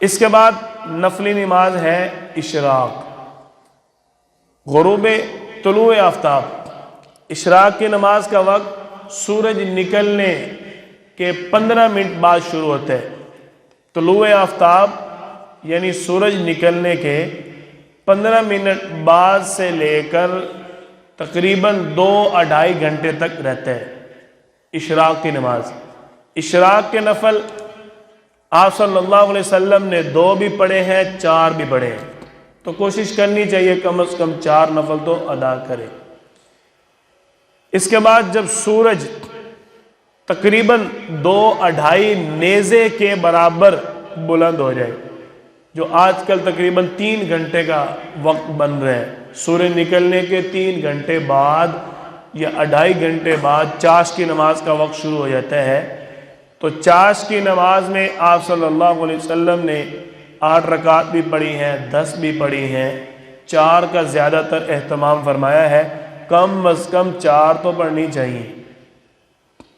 اس کے بعد نفلی نماز ہے اشراق، غروب طلوع آفتاب۔ اشراق کی نماز کا وقت سورج نکلنے کے 15 منٹ بعد شروع ہوتا ہے۔ طلوع آفتاب یعنی سورج نکلنے کے 15 منٹ بعد سے لے کر تقریباً 2-2.5 گھنٹے تک رہتا ہے اشراق کی نماز۔ اشراق کے نفل آپ صلی اللہ علیہ وسلم نے 2 بھی پڑھے ہیں، 4 بھی پڑھے ہیں، تو کوشش کرنی چاہیے کم از کم 4 نفل تو ادا کرے۔ اس کے بعد جب سورج تقریباً 2-2.5 نیزے کے برابر بلند ہو جائے، جو آج کل تقریباً 3 گھنٹے کا وقت بن رہا ہے، سورج نکلنے کے 3 گھنٹے بعد یا 2.5 گھنٹے بعد چاش کی نماز کا وقت شروع ہو جاتا ہے، تو چاش کی نماز میں آپ صلی اللہ علیہ وسلم نے 8 رکعت بھی پڑھی ہیں، 10 بھی پڑھی ہیں، 4 کا زیادہ تر اہتمام فرمایا ہے، کم از کم 4 تو پڑھنی چاہیے۔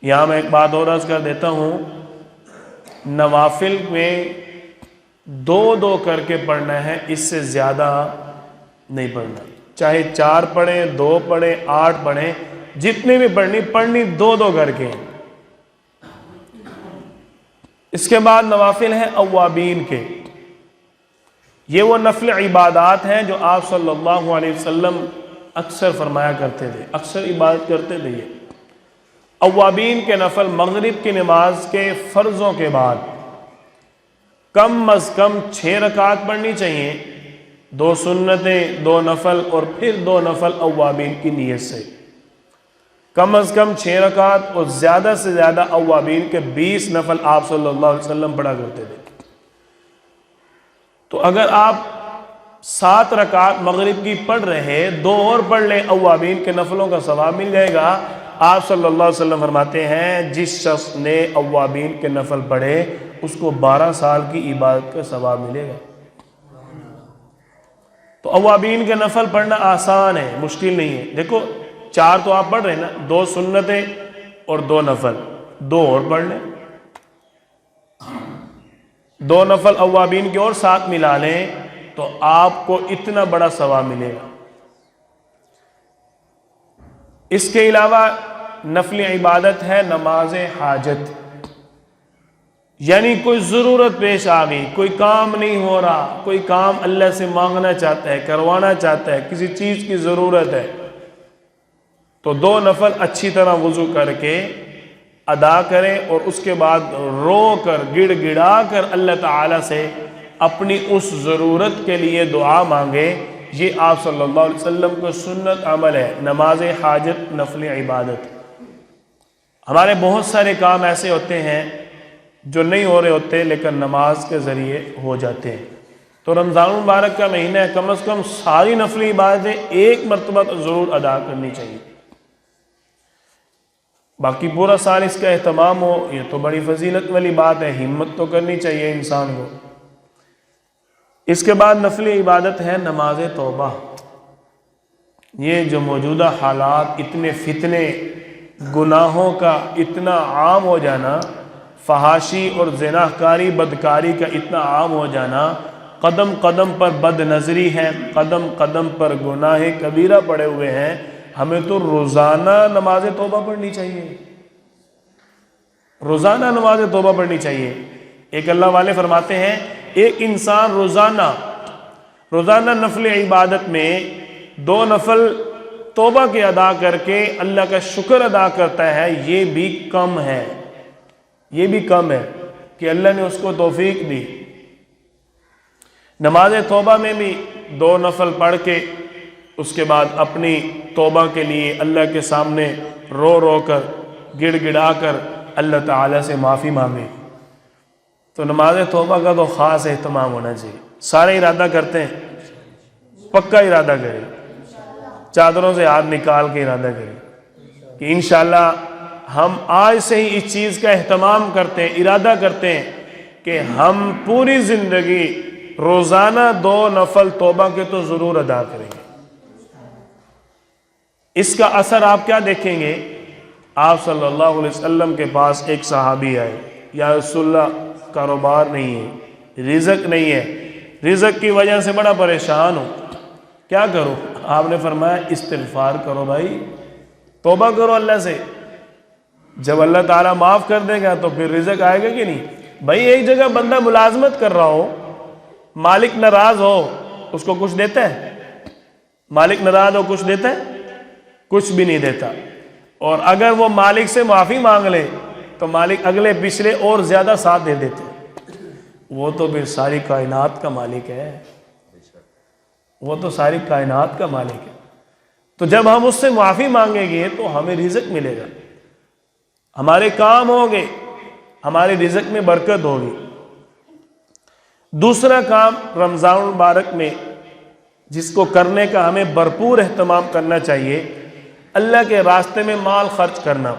یہاں میں ایک بات اور عرض کر دیتا ہوں، نوافل میں 2 کر کے پڑھنا ہے، اس سے زیادہ نہیں پڑھنا، چاہے 4 پڑھیں، 2 پڑھیں، 8 پڑھیں، جتنے بھی پڑھنی 2 کر کے۔ اس کے بعد نوافل ہیں اوابین کے، یہ وہ نفل عبادات ہیں جو آپ صلی اللہ علیہ وسلم اکثر فرمایا کرتے تھے، اکثر عبادت کرتے تھے۔ یہ اوابین کے نفل مغرب کی نماز کے فرضوں کے بعد کم از کم 6 رکعت پڑھنی چاہیے، 2 سنتیں، 2 نفل اور پھر 2 نفل اوابین کی نیت سے، کم از کم 6 رکعت اور زیادہ سے زیادہ اوابین کے 20 نفل آپ صلی اللہ علیہ وسلم پڑھا کرتے تھے۔ تو اگر آپ 7 رکعت مغرب کی پڑھ رہے، 2 اور پڑھ لیں، اوابین کے نفلوں کا ثواب مل جائے گا۔ آپ صلی اللہ علیہ وسلم فرماتے ہیں جس شخص نے اوابین کے نفل پڑھے اس کو 12 سال کی عبادت کا ثواب ملے گا۔ تو اوابین کے نفل پڑھنا آسان ہے، مشکل نہیں ہے۔ دیکھو 4 تو آپ پڑھ رہے ہیں نا، 2 سنتیں اور 2 نفل، 2 اور پڑھ لیں، 2 نفل اوابین کے اور ساتھ ملا لیں تو آپ کو اتنا بڑا ثواب ملے گا۔ اس کے علاوہ نفل عبادت ہے نماز حاجت، یعنی کوئی ضرورت پیش آ گئی، کوئی کام نہیں ہو رہا، کوئی کام اللہ سے مانگنا چاہتا ہے، کروانا چاہتا ہے، کسی چیز کی ضرورت ہے، تو 2 نفل اچھی طرح وضو کر کے ادا کریں اور اس کے بعد رو کر گڑ گڑا کر اللہ تعالیٰ سے اپنی اس ضرورت کے لیے دعا مانگے۔ یہ آپ صلی اللہ علیہ وسلم کا سنت عمل ہے، نماز حاجت نفل عبادت۔ ہمارے بہت سارے کام ایسے ہوتے ہیں جو نہیں ہو رہے ہوتے لیکن نماز کے ذریعے ہو جاتے ہیں، تو رمضان المبارک کا مہینہ ہے، کم از کم ساری نفلی عبادتیں ایک مرتبہ تو ضرور ادا کرنی چاہیے۔ باقی پورا سال اس کا اہتمام ہو، یہ تو بڑی فضیلت والی بات ہے، ہمت تو کرنی چاہیے انسان کو۔ اس کے بعد نفل عبادت ہے نماز توبہ۔ یہ جو موجودہ حالات، اتنے فتنے، گناہوں کا اتنا عام ہو جانا، فحاشی اور زناکاری بدکاری کا اتنا عام ہو جانا، قدم قدم پر بد نظری ہے، قدم قدم پر گناہ کبیرہ پڑے ہوئے ہیں، ہمیں تو روزانہ نماز توبہ پڑھنی چاہیے، روزانہ نماز توبہ پڑھنی چاہیے۔ ایک اللہ والے فرماتے ہیں ایک انسان روزانہ نفل عبادت میں 2 نفل توبہ کے ادا کر کے اللہ کا شکر ادا کرتا ہے، یہ بھی کم ہے، یہ بھی کم ہے کہ اللہ نے اس کو توفیق دی۔ نماز توبہ میں بھی 2 نفل پڑھ کے اس کے بعد اپنی توبہ کے لیے اللہ کے سامنے رو رو کر گڑ گڑا کر اللہ تعالیٰ سے معافی مانگے۔ تو نماز توبہ کا تو خاص اہتمام ہونا چاہیے، سارے ارادہ کرتے ہیں، پکا ارادہ کریں، چادروں سے ہاتھ نکال کے ارادہ کریں کہ انشاءاللہ ہم آج سے ہی اس چیز کا اہتمام کرتے ہیں، ارادہ کرتے ہیں کہ ہم پوری زندگی روزانہ 2 نفل توبہ کے تو ضرور ادا کریں گے۔ اس کا اثر آپ کیا دیکھیں گے؟ آپ صلی اللہ علیہ وسلم کے پاس ایک صحابی آئے، یا رسول اللہ کاروبار نہیں ہے، رزق نہیں ہے، رزق کی وجہ سے بڑا پریشان ہوں، کیا کرو؟ آپ نے فرمایا استغفار کرو بھائی، توبہ کرو اللہ سے، جب اللہ تعالیٰ معاف کر دے گا تو پھر رزق آئے گا کہ نہیں؟ بھائی ایک جگہ بندہ ملازمت کر رہا ہو، مالک ناراض ہو، اس کو کچھ دیتا ہے؟ مالک ناراض ہو کچھ دیتا ہے؟ کچھ بھی نہیں دیتا۔ اور اگر وہ مالک سے معافی مانگ لے تو مالک اگلے پچھلے اور زیادہ ساتھ دے دیتے۔ وہ تو پھر ساری کائنات کا مالک ہے، وہ تو ساری کائنات کا مالک ہے۔ تو جب ہم اس سے معافی مانگیں گے تو ہمیں رزق ملے گا، ہمارے کام ہوں گے، ہمارے رزق میں برکت ہوگی۔ دوسرا کام رمضان المبارک میں جس کو کرنے کا ہمیں بھرپور اہتمام کرنا چاہیے، اللہ کے راستے میں مال خرچ کرنا۔